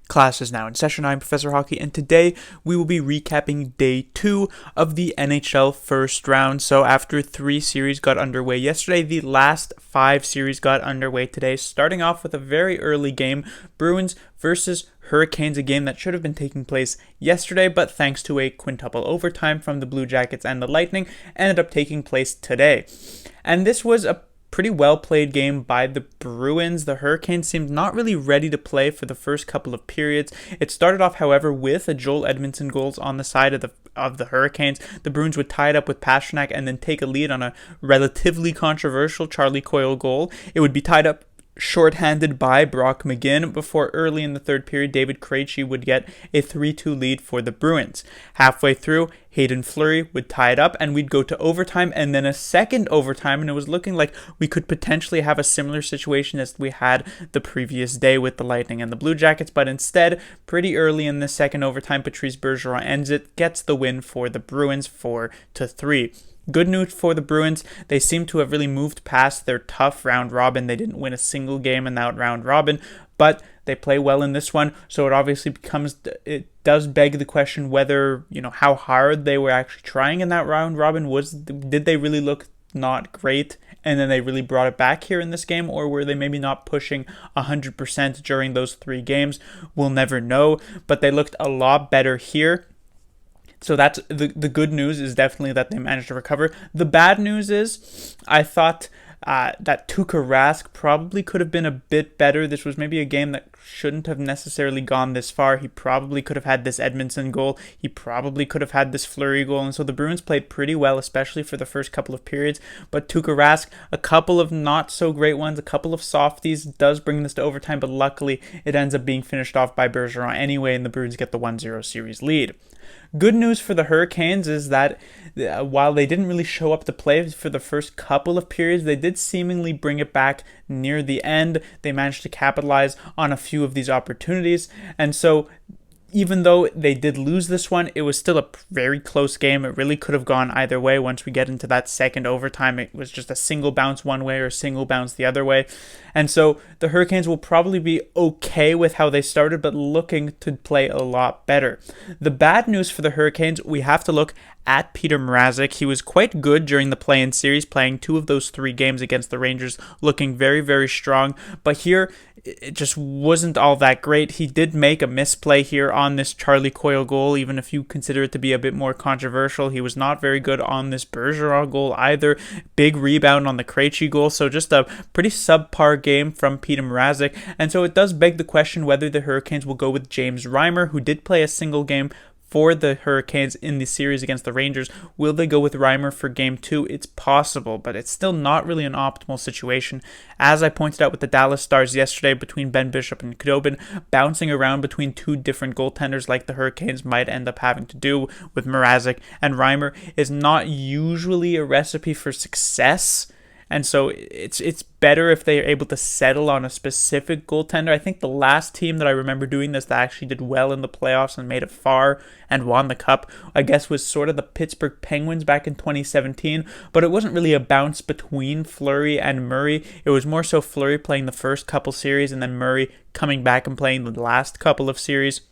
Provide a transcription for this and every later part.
Class is now in session. I'm Professor Hockey, and today we will be recapping day 2 of the NHL first round. So after 3 series got underway yesterday, the last 5 series got underway today, starting off with a very early game, Bruins versus Hurricanes, a game that should have been taking place yesterday, but thanks to a quintuple overtime from the Blue Jackets and the Lightning, ended up taking place today. And this was a pretty well played game by the Bruins. The Hurricanes seemed not really ready to play for the first couple of periods. It started off, however, with a Joel Edmundson goals on the side of the Hurricanes. The Bruins would tie it up with Pastrnak and then take a lead on a relatively controversial Charlie Coyle goal. It would be tied up shorthanded by Brock McGinn before early in the third period David Krejci would get a 3-2 lead for the Bruins. Halfway through, Hayden Fleury would tie it up and we'd go to overtime and then a second overtime, and it was looking like we could potentially have a similar situation as we had the previous day with the Lightning and the Blue Jackets, but instead, pretty early in the second overtime, Patrice Bergeron ends it, gets the win for the Bruins 4-3. Good news for the Bruins, they seem to have really moved past their tough round robin. They didn't win a single game in that round robin, but they play well in this one, so it does beg the question whether, how hard they were actually trying in that round robin. Did they really look not great, and then they really brought it back here in this game, or were they maybe not pushing 100% during those 3 games? We'll never know, but they looked a lot better here. So that's the good news is definitely that they managed to recover. The bad news is I thought that Tuukka Rask probably could have been a bit better. This was maybe a game that shouldn't have necessarily gone this far. He probably could have had this Edmundson goal. He probably could have had this Fleury goal. And so the Bruins played pretty well, especially for the first couple of periods. But Tuukka Rask, a couple of not so great ones, a couple of softies, does bring this to overtime. But luckily, it ends up being finished off by Bergeron anyway, and the Bruins get the 1-0 series lead. Good news for the Hurricanes is that while they didn't really show up to play for the first couple of periods, they did seemingly bring it back near the end. They managed to capitalize on a few of these opportunities. And so even though they did lose this one, it was still a very close game. It really could have gone either way. Once we get into that second overtime, it was just a single bounce one way or a single bounce the other way. And so the Hurricanes will probably be okay with how they started, but looking to play a lot better. The bad news for the Hurricanes, we have to look at Peter Marazzic. He was quite good during the play-in series, playing 2 of those 3 games against the Rangers, looking very, very strong. But here, it just wasn't all that great. He did make a misplay here on this Charlie Coyle goal, even if you consider it to be a bit more controversial. He was not very good on this Bergeron goal either. Big rebound on the Krejci goal, so just a pretty subpar game from Peter Marazzic. And so it does beg the question whether the Hurricanes will go with James Reimer, who did play a single game for the Hurricanes in the series against the Rangers. Will they go with Reimer for game 2? It's possible, but it's still not really an optimal situation. As I pointed out with the Dallas Stars yesterday, between Ben Bishop and Khudobin, bouncing around between 2 different goaltenders like the Hurricanes might end up having to do with Marazzic and Reimer is not usually a recipe for success. And so it's better if they are able to settle on a specific goaltender. I think the last team that I remember doing this that actually did well in the playoffs and made it far and won the cup, I guess, was sort of the Pittsburgh Penguins back in 2017. But it wasn't really a bounce between Fleury and Murray. It was more so Fleury playing the first couple series and then Murray coming back and playing the last couple of series.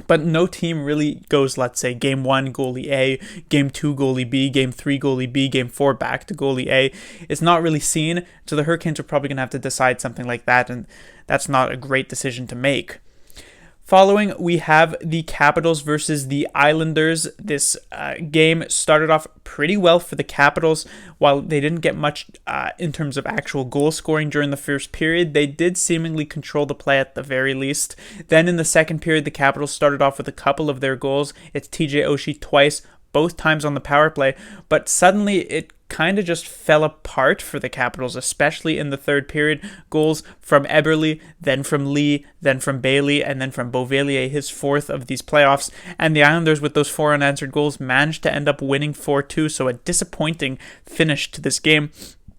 But no team really goes, let's say, Game 1, goalie A, Game 2, goalie B, Game 3, goalie B, Game 4, back to goalie A. It's not really seen, so the Hurricanes are probably going to have to decide something like that, and that's not a great decision to make. Following, we have the Capitals versus the Islanders. This game started off pretty well for the Capitals. While they didn't get much in terms of actual goal scoring during the first period, they did seemingly control the play at the very least. Then in the second period, the Capitals started off with a couple of their goals. It's TJ Oshie twice, both times on the power play, but suddenly it kind of just fell apart for the Capitals, especially in the third period. Goals from Eberle, then from Lee, then from Bailey, and then from Beauvillier, his 4th of these playoffs. And the Islanders, with those 4 unanswered goals, managed to end up winning 4-2, so a disappointing finish to this game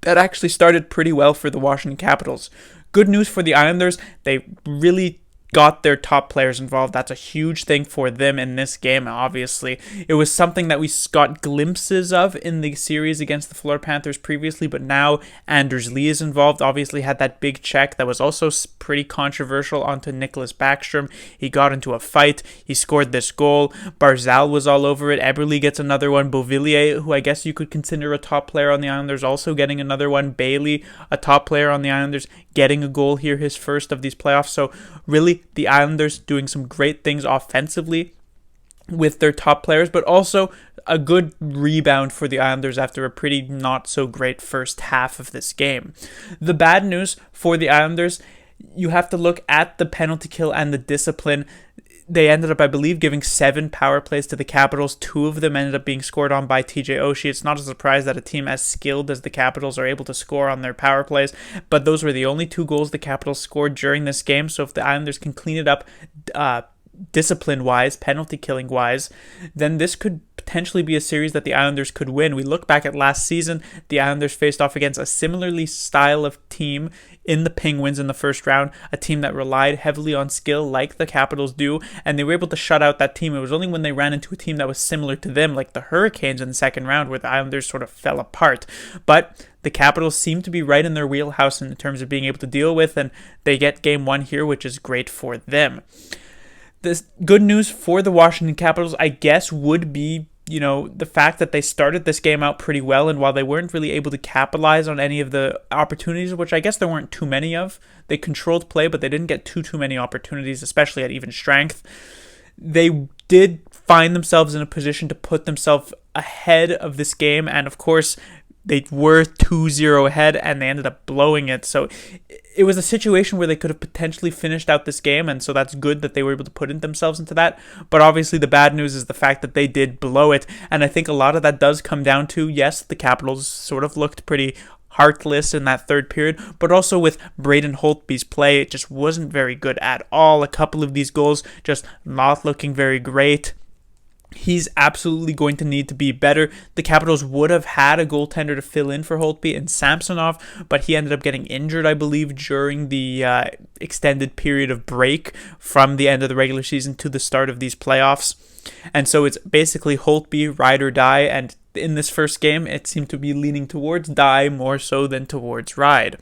that actually started pretty well for the Washington Capitals. Good news for the Islanders, they really got their top players involved. That's a huge thing for them in this game, obviously. It was something that we got glimpses of in the series against the Florida Panthers previously, but now Anders Lee is involved. Obviously had that big check that was also pretty controversial onto Nicholas Backstrom. He got into a fight. He scored this goal. Barzal was all over it. Eberle gets another one. Beauvillier, who I guess you could consider a top player on the Islanders, also getting another one. Bailey, a top player on the Islanders, getting a goal here, his first of these playoffs. So really, the Islanders doing some great things offensively with their top players, but also a good rebound for the Islanders after a pretty not so great first half of this game. The bad news for the Islanders, you have to look at the penalty kill and the discipline. They ended up, I believe, giving 7 power plays to the Capitals. 2 of them ended up being scored on by TJ Oshie. It's not a surprise that a team as skilled as the Capitals are able to score on their power plays, but those were the only 2 goals the Capitals scored during this game. So if the Islanders can clean it up discipline-wise, penalty-killing-wise, then this could potentially be a series that the Islanders could win. We look back at last season, the Islanders faced off against a similarly style of team in the Penguins in the first round, a team that relied heavily on skill like the Capitals do, and they were able to shut out that team. It was only when they ran into a team that was similar to them, like the Hurricanes in the second round, where the Islanders sort of fell apart. But the Capitals seem to be right in their wheelhouse in terms of being able to deal with, and they get game 1 here, which is great for them. The good news for the Washington Capitals, I guess, would be, the fact that they started this game out pretty well, and while they weren't really able to capitalize on any of the opportunities, which I guess there weren't too many of, they controlled play, but they didn't get too many opportunities, especially at even strength. They did find themselves in a position to put themselves ahead of this game, and of course, they were 2-0 ahead, and they ended up blowing it. So it was a situation where they could have potentially finished out this game, and so that's good that they were able to put themselves into that. But obviously the bad news is the fact that they did blow it, and I think a lot of that does come down to, yes, the Capitals sort of looked pretty heartless in that third period, but also with Braden Holtby's play, it just wasn't very good at all. A couple of these goals just not looking very great. He's absolutely going to need to be better. The Capitals would have had a goaltender to fill in for Holtby and Samsonov, but he ended up getting injured, I believe, during the extended period of break from the end of the regular season to the start of these playoffs. And so it's basically Holtby, ride or die, and in this first game, it seemed to be leaning towards die more so than towards ride.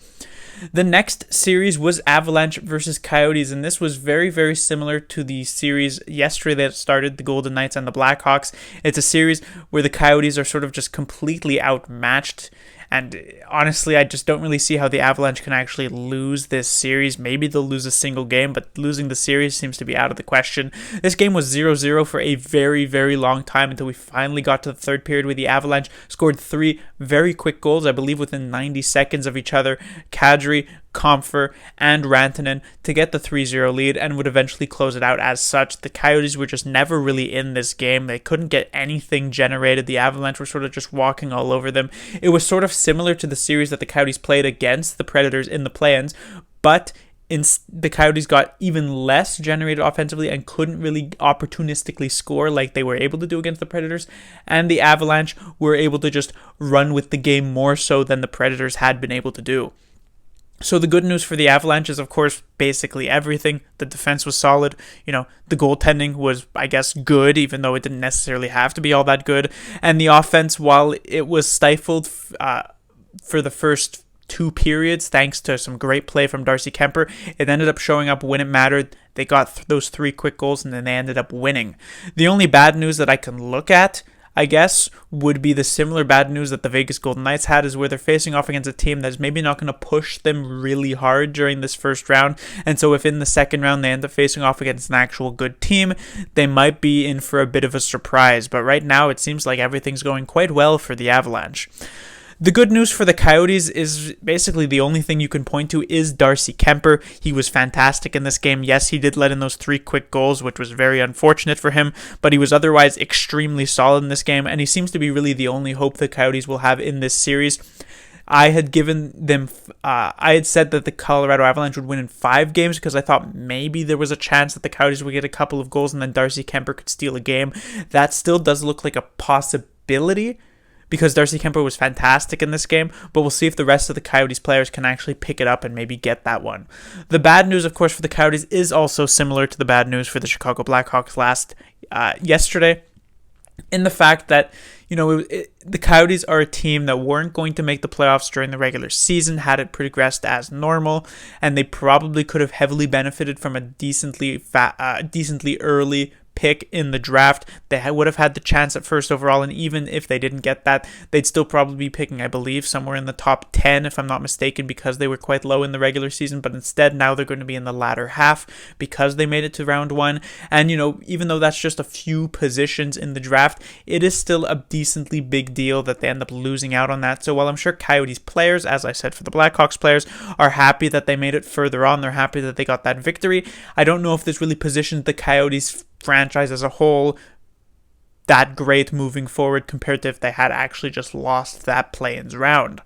The next series was Avalanche versus Coyotes, and this was very, very similar to the series yesterday that started the Golden Knights and the Blackhawks. It's a series where the Coyotes are sort of just completely outmatched, and honestly, I just don't really see how the Avalanche can actually lose this series. Maybe they'll lose a single game, but losing the series seems to be out of the question. This game was 0-0 for a very, very long time until we finally got to the third period where the Avalanche scored 3 very quick goals, I believe within 90 seconds of each other. Kadri, Comfer, and Rantanen to get the 3-0 lead and would eventually close it out as such. The Coyotes were just never really in this game. They couldn't get anything generated. The Avalanche were sort of just walking all over them. It was sort of similar to the series that the Coyotes played against the Predators in the play-ins, but the Coyotes got even less generated offensively and couldn't really opportunistically score like they were able to do against the Predators, and the Avalanche were able to just run with the game more so than the Predators had been able to do. So the good news for the Avalanche is, of course, basically everything. The defense was solid. The goaltending was, I guess, good, even though it didn't necessarily have to be all that good. And the offense, while it was stifled for the first 2 periods, thanks to some great play from Darcy Kemper, it ended up showing up when it mattered. They got those 3 quick goals, and then they ended up winning. The only bad news that I can look at, I guess, would be the similar bad news that the Vegas Golden Knights had, is where they're facing off against a team that's maybe not going to push them really hard during this first round. And so if in the second round they end up facing off against an actual good team, they might be in for a bit of a surprise. But right now it seems like everything's going quite well for the Avalanche. The good news for the Coyotes is basically the only thing you can point to is Darcy Kemper. He was fantastic in this game. Yes, he did let in those 3 quick goals, which was very unfortunate for him, but he was otherwise extremely solid in this game, and he seems to be really the only hope the Coyotes will have in this series. I had said that the Colorado Avalanche would win in 5 games because I thought maybe there was a chance that the Coyotes would get a couple of goals and then Darcy Kemper could steal a game. That still does look like a possibility, because Darcy Kemper was fantastic in this game, but we'll see if the rest of the Coyotes players can actually pick it up and maybe get that one. The bad news, of course, for the Coyotes is also similar to the bad news for the Chicago Blackhawks yesterday, in the fact that, the Coyotes are a team that weren't going to make the playoffs during the regular season had it progressed as normal, and they probably could have heavily benefited from a decently early pick in the draft. They would have had the chance at first overall, and even if they didn't get that, they'd still probably be picking, I believe, somewhere in the top 10, if I'm not mistaken, because they were quite low in the regular season. But instead, now they're going to be in the latter half because they made it to round one. And, even though that's just a few positions in the draft, it is still a decently big deal that they end up losing out on that. So while I'm sure Coyotes players, as I said for the Blackhawks players, are happy that they made it further on, they're happy that they got that victory, I don't know if this really positions the Coyotes franchise as a whole that great moving forward compared to if they had actually just lost that play-ins round.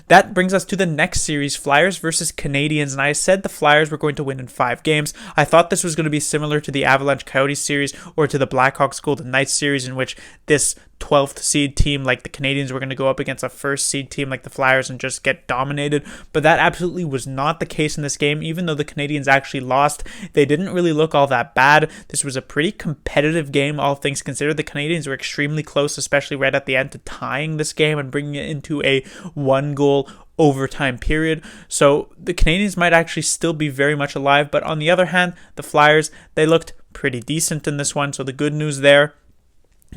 That brings us to the next series, Flyers versus Canadiens, and I said the Flyers were going to win in 5 games. I thought this was going to be similar to the Avalanche Coyotes series or to the Blackhawks Golden Knights series, in which this 12th seed team like the Canadiens were going to go up against a first seed team like the Flyers and just get dominated, but that absolutely was not the case in this game. Even though the Canadiens actually lost, they didn't really look all that bad. This was a pretty competitive game, all things considered. The Canadiens were extremely close, especially right at the end, to tying this game and bringing it into a 1-goal overtime period. So the Canadiens might actually still be very much alive, but on the other hand, the Flyers, they looked pretty decent in this one. So the good news there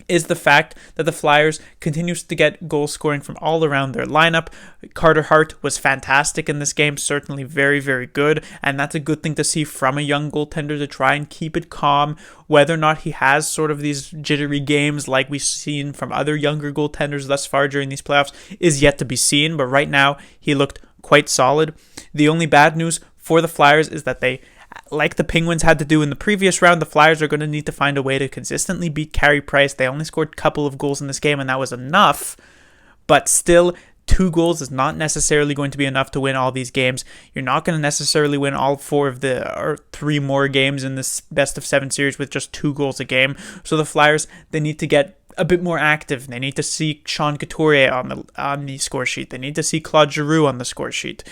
is the fact that the Flyers continues to get goal scoring from all around their lineup. Carter Hart was fantastic in this game, certainly very, very good, and that's a good thing to see from a young goaltender, to try and keep it calm. Whether or not he has sort of these jittery games like we've seen from other younger goaltenders thus far during these playoffs is yet to be seen, but right now he looked quite solid. The only bad news for the Flyers is that they, like the Penguins had to do in the previous round, the Flyers are going to need to find a way to consistently beat Carey Price. They only scored a couple of goals in this game, and that was enough. But still, 2 goals is not necessarily going to be enough to win all these games. You're not going to necessarily win all 3 more games in this best of 7 series with just 2 goals a game. So the Flyers, they need to get a bit more active. They need to see Sean Couturier on the score sheet. They need to see Claude Giroux on the score sheet.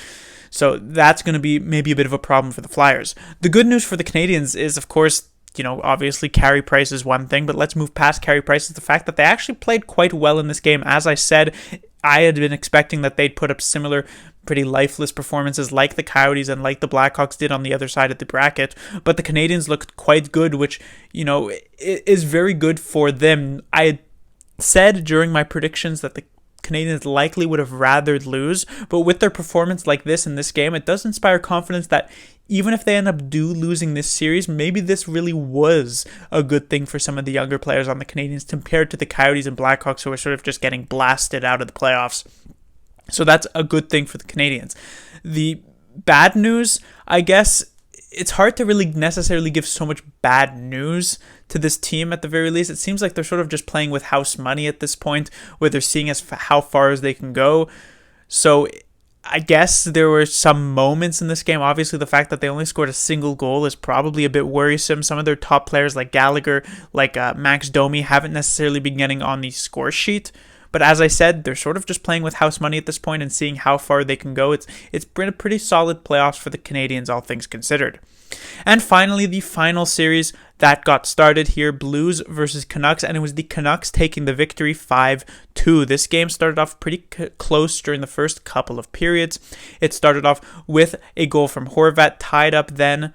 So that's going to be maybe a bit of a problem for the Flyers. The good news for the Canadiens is, of course, obviously Carey Price is one thing, but let's move past Carey Price, is the fact that they actually played quite well in this game. As I said, I had been expecting that they'd put up similar pretty lifeless performances like the Coyotes and like the Blackhawks did on the other side of the bracket, but the Canadiens looked quite good, which, is very good for them. I had said during my predictions that the Canadiens likely would have rather lose, but with their performance like this in this game, it does inspire confidence that even if they end up losing this series, maybe this really was a good thing for some of the younger players on the Canadiens compared to the Coyotes and Blackhawks, who are sort of just getting blasted out of the playoffs. So that's a good thing for the Canadiens. The bad news, I guess, it's hard to really necessarily give so much bad news to this team at the very least. It seems like they're sort of just playing with house money at this point, where they're seeing as how far as they can go. So I guess there were some moments in this game. Obviously, the fact that they only scored a single goal is probably a bit worrisome. Some of their top players like Gallagher, like Max Domi, haven't necessarily been getting on the score sheet. But as I said, they're sort of just playing with house money at this point and seeing how far they can go. It's been a pretty solid playoffs for the Canadiens, all things considered. And finally, the final series that got started here, Blues versus Canucks, and it was the Canucks taking the victory 5-2. This game started off pretty close during the first couple of periods. It started off with a goal from Horvat, tied up then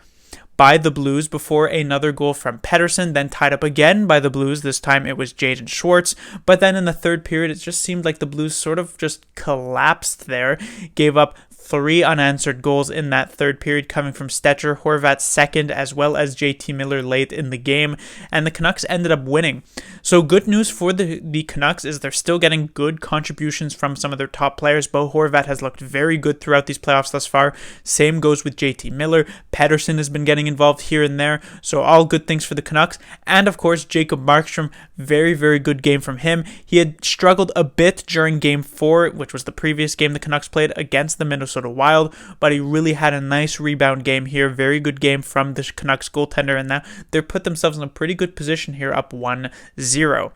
by the Blues before another goal from Pettersson, then tied up again by the Blues. This time it was Jaden Schwartz. But then in the third period, it just seemed like the Blues sort of just collapsed there, gave up 3 unanswered goals in that third period, coming from Stetcher, Horvat's second, as well as JT Miller late in the game, and the Canucks ended up winning. So good news for the Canucks is they're still getting good contributions from some of their top players. Bo Horvat has looked very good throughout these playoffs thus far. Same goes with JT Miller. Pettersson has been getting involved here and there, so all good things for the Canucks. And of course, Jacob Markstrom, very, very good game from him. He had struggled a bit during Game 4, which was the previous game the Canucks played against the Minnesota Wild, but he really had a nice rebound game here. Very good game from the Canucks goaltender, and now they've put themselves in a pretty good position here, up 1-0.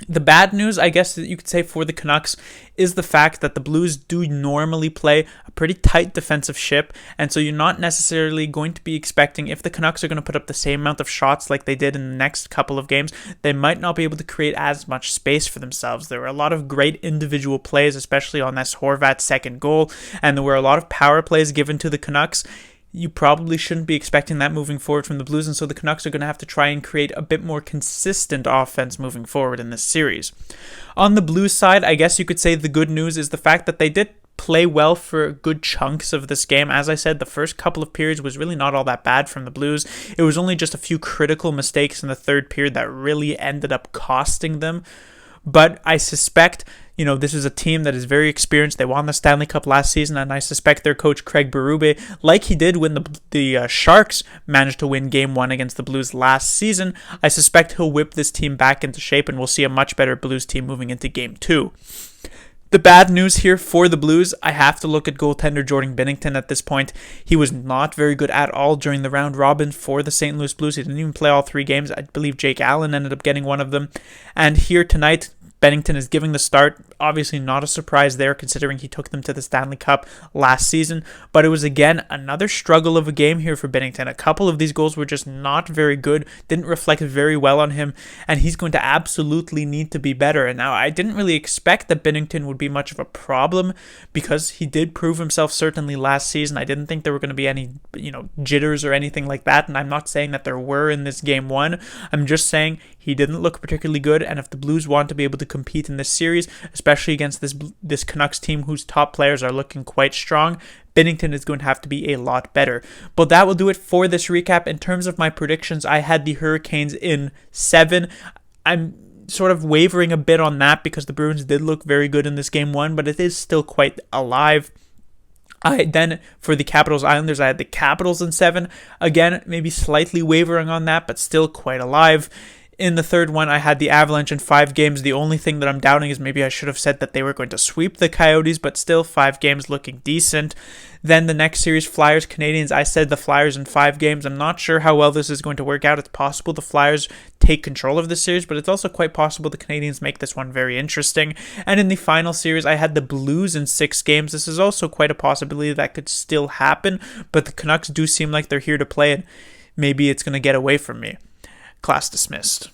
The bad news, I guess that you could say for the Canucks, is the fact that the Blues do normally play a pretty tight defensive ship, and so you're not necessarily going to be expecting, if the Canucks are going to put up the same amount of shots like they did in the next couple of games, they might not be able to create as much space for themselves. There were a lot of great individual plays, especially on this Horvat second goal, and there were a lot of power plays given to the Canucks. You probably shouldn't be expecting that moving forward from the Blues, and so the Canucks are going to have to try and create a bit more consistent offense moving forward in this series. On the Blues side, I guess you could say the good news is the fact that they did play well for good chunks of this game. As I said, the first couple of periods was really not all that bad from the Blues. It was only just a few critical mistakes in the third period that really ended up costing them. But I suspect, this is a team that is very experienced. They won the Stanley Cup last season, and I suspect their coach, Craig Berube, like he did when the Sharks managed to win Game 1 against the Blues last season, I suspect he'll whip this team back into shape, and we'll see a much better Blues team moving into Game 2. The bad news here for the Blues, I have to look at goaltender Jordan Binnington at this point. He was not very good at all during the round robin for the St. Louis Blues. He didn't even play all 3 games. I believe Jake Allen ended up getting one of them. And here tonight, Binnington is giving the start. Obviously not a surprise there considering he took them to the Stanley Cup last season. But it was again another struggle of a game here for Binnington. A couple of these goals were just not very good. Didn't reflect very well on him. And he's going to absolutely need to be better. And now I didn't really expect that Binnington would be much of a problem because he did prove himself certainly last season. I didn't think there were going to be any, jitters or anything like that. And I'm not saying that there were in this Game 1. I'm just saying he didn't look particularly good. And if the Blues want to be able to compete in this series, especially against this Canucks team whose top players are looking quite strong, Binnington is going to have to be a lot better. But that will do it for this recap. In terms of my predictions, I had the Hurricanes in 7. I'm sort of wavering a bit on that because the Bruins did look very good in this Game 1, but it is still quite alive. Then for the Capitals Islanders, I had the Capitals in 7. Again, maybe slightly wavering on that, but still quite alive. In the third one, I had the Avalanche in 5 games. The only thing that I'm doubting is maybe I should have said that they were going to sweep the Coyotes, but still 5 games looking decent. Then the next series, Flyers, Canadiens, I said the Flyers in 5 games. I'm not sure how well this is going to work out. It's possible the Flyers take control of the series, but it's also quite possible the Canadiens make this one very interesting. And in the final series, I had the Blues in 6 games. This is also quite a possibility that could still happen, but the Canucks do seem like they're here to play, and maybe it's going to get away from me. Class dismissed.